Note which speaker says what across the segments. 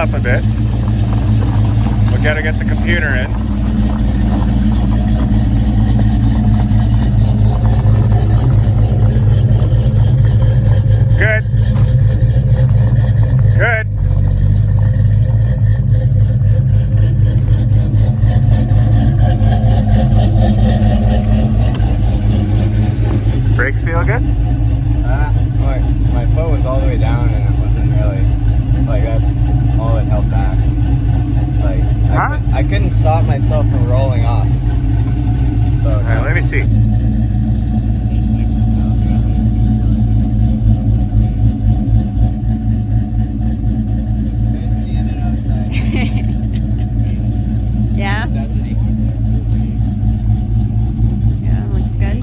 Speaker 1: up a bit. We gotta get the computer in. Good. Good. Brakes feel good?
Speaker 2: My foot was all the way down and it wasn't really, like, that's all it held back. Like, I couldn't stop myself from rolling off. So,
Speaker 1: Alright, let me see.
Speaker 3: Yeah? Yeah, looks good.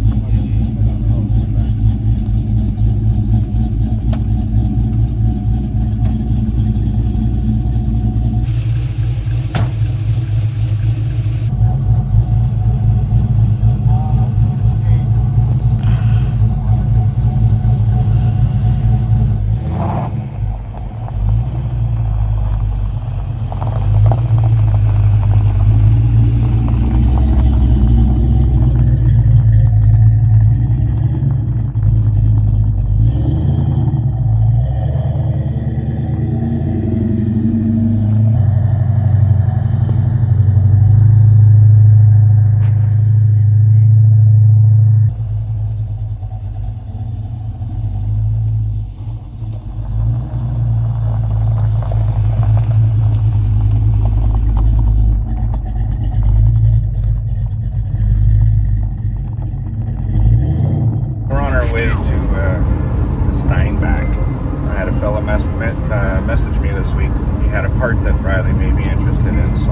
Speaker 1: Messaged me this week. He had a part that Riley may be interested in, so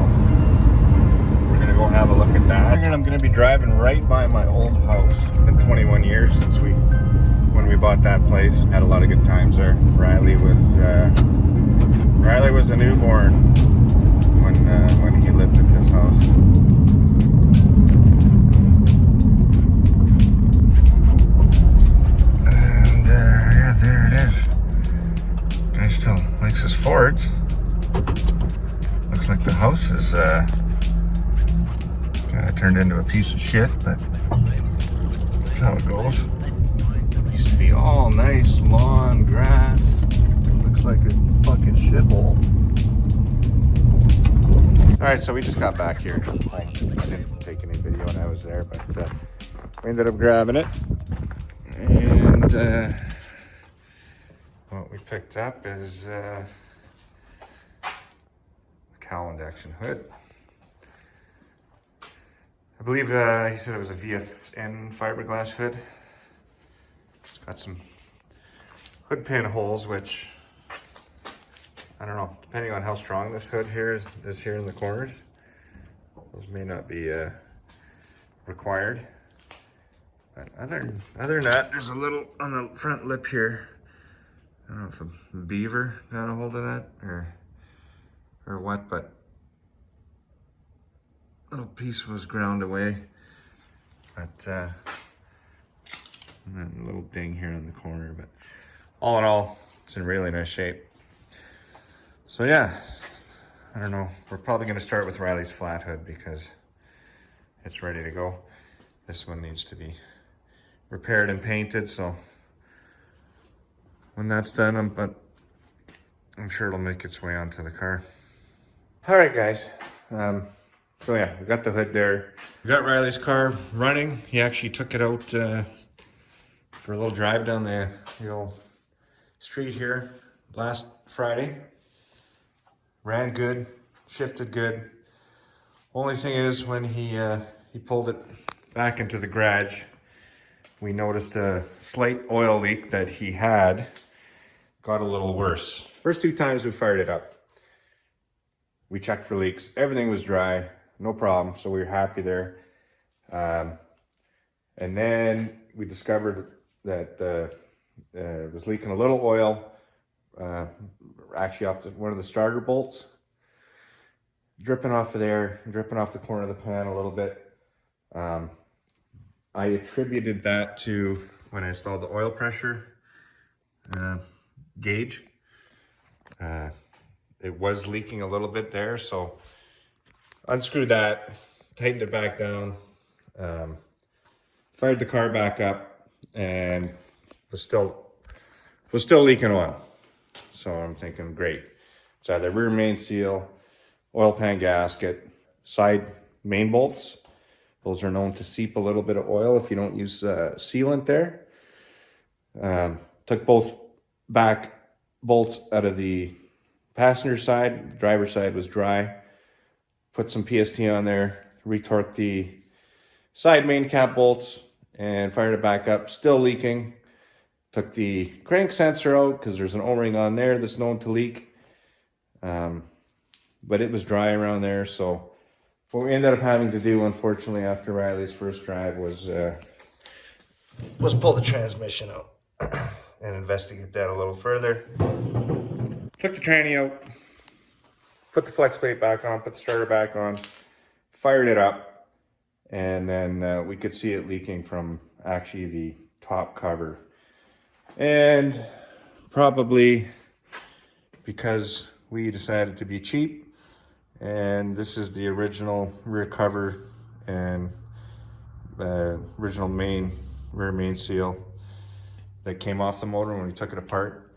Speaker 1: we're gonna go have a look at that. I'm gonna be driving right by my old house. It's been 21 years since when we bought that place. Had a lot of good times there. Riley was a newborn when he lived at this house. And yeah, there it is. Guy still likes his Fords. Looks like the house is kind of turned into a piece of shit, but that's how it goes. It used to be all nice lawn, grass. It looks like a fucking shithole. Alright, so we just got back here. I didn't take any video when I was there, but we ended up grabbing it. And what we picked up is a cowl induction hood. I believe he said it was a VFN fiberglass hood. It's got some hood pin holes, which I don't know, depending on how strong this hood here is here in the corners, those may not be required. But other than that, there's a little on the front lip here. I don't know if a beaver got a hold of that or what, but little piece was ground away. But and then a little ding here in the corner, but all in all, it's in really nice shape. So yeah, I don't know. We're probably gonna start with Riley's flat hood because it's ready to go. This one needs to be repaired and painted, so when that's done, I'm sure it'll make its way onto the car. All right, guys. So yeah, we got the hood there. We got Riley's car running. He actually took it out for a little drive down the old street here last Friday. Ran good, shifted good. Only thing is, when he pulled it back into the garage, we noticed a slight oil leak that he had got a little worse. First two times we fired it up, we checked for leaks. Everything was dry, no problem, so we were happy there. And then we discovered that it was leaking a little oil, actually off one of the starter bolts, dripping off of there, dripping off the corner of the pan a little bit. I attributed that to when I installed the oil pressure gauge. it was leaking a little bit there. So unscrewed that, tightened it back down, fired the car back up, and was still leaking oil. So I'm thinking, great. It's either rear main seal, oil pan gasket, side main bolts. Those are known to seep a little bit of oil if you don't use sealant there. Took both back bolts out of the passenger side. The driver's side was dry. Put some PST on there, retorqued the side main cap bolts, and fired it back up. Still leaking. Took the crank sensor out because there's an O-ring on there that's known to leak. But it was dry around there, so what we ended up having to do, unfortunately, after Riley's first drive was pull the transmission out and investigate that a little further. Took the tranny out, put the flex plate back on, put the starter back on, fired it up, and then we could see it leaking from actually the top cover. And probably because we decided to be cheap, and this is the original rear cover and original rear main seal that came off the motor when we took it apart.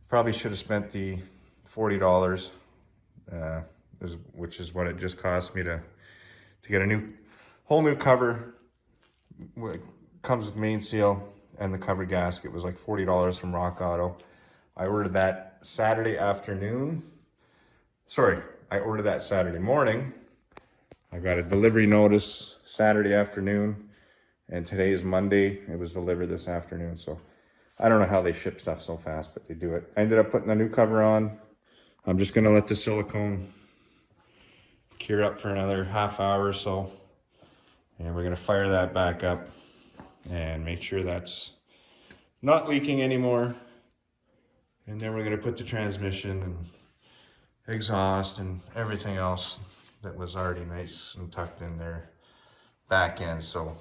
Speaker 1: Probably should have spent the $40, which is what it just cost me to get a whole new cover. It comes with main seal and the cover gasket. It was like $40 from Rock Auto. I ordered that Saturday afternoon. Sorry, I ordered that Saturday morning. I got a delivery notice Saturday afternoon, and today is Monday. It was delivered this afternoon, so I don't know how they ship stuff so fast, but they do it. I ended up putting a new cover on. I'm just gonna let the silicone cure up for another half hour or so, and we're gonna fire that back up and make sure that's not leaking anymore. And then we're gonna put the transmission and exhaust and everything else that was already nice and tucked in there back end. So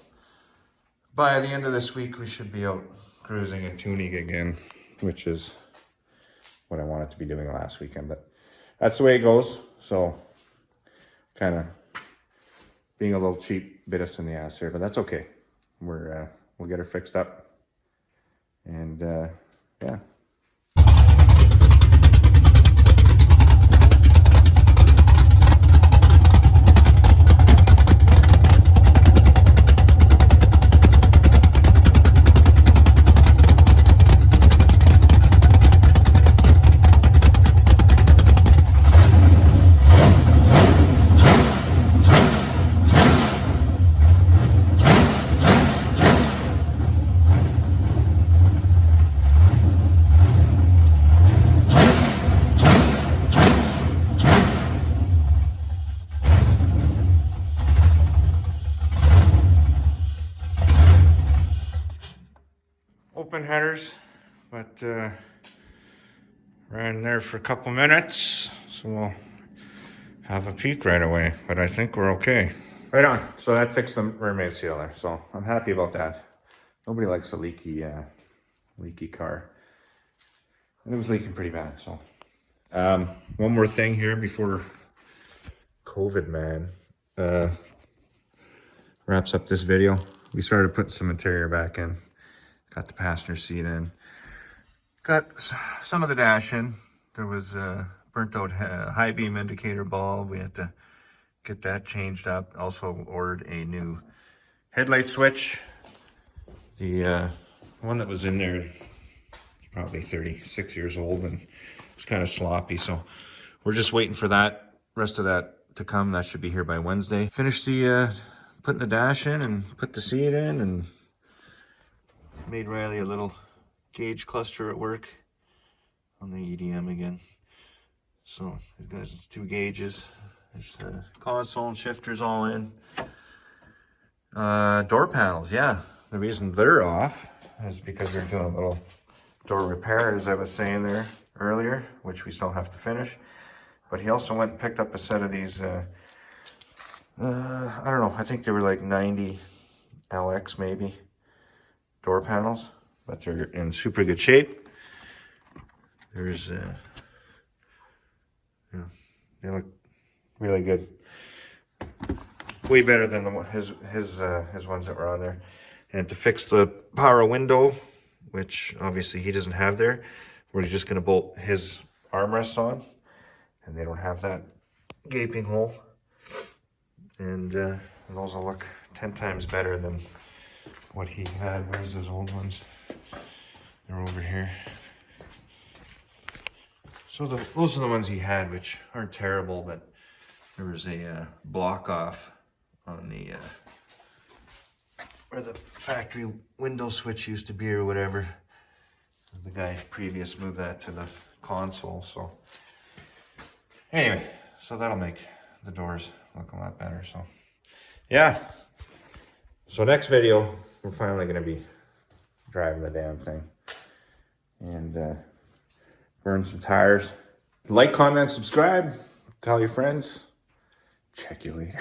Speaker 1: by the end of this week, we should be out cruising and tuning again, which is what I wanted to be doing last weekend, but that's the way it goes. So kind of being a little cheap bit us in the ass here, but that's okay. We'll get her fixed up, and yeah. Open headers, but ran there for a couple minutes, so we'll have a peek right away, but I think we're okay. Right on. So that fixed the rear main seal there, so I'm happy about that. Nobody likes a leaky car, and it was leaking pretty bad. So one more thing here before COVID man wraps up this video. We started putting some interior back in. Got the passenger seat in. Got some of the dash in. There was a burnt out high beam indicator bulb. We had to get that changed up. Also ordered a new headlight switch. The one that was in there is probably 36 years old and it's kind of sloppy. So we're just waiting for that rest of that to come. That should be here by Wednesday. Finished the putting the dash in and put the seat in, and made Riley a little gauge cluster at work on the EDM again. So it got 2 gauges. There's the console and shifters all in. Door panels, yeah. The reason they're off is because they're doing a little door repair, as I was saying there earlier, which we still have to finish. But he also went and picked up a set of these, I don't know, I think they were like 90 LX maybe. Door panels, but they're in super good shape. There's They look really good. Way better than his ones that were on there. And to fix the power window, which obviously he doesn't have there, we're just going to bolt his armrests on, and they don't have that gaping hole. And those will look 10 times better than what he had. Where's his old ones? They're over here. So those are the ones he had, which aren't terrible, but there was a block off on the where the factory window switch used to be or whatever. The guy previous moved that to the console. So anyway, so that'll make the doors look a lot better. So yeah. So next video, we're finally gonna be driving the damn thing and burn some tires. Like, comment, subscribe, tell your friends. Check you later.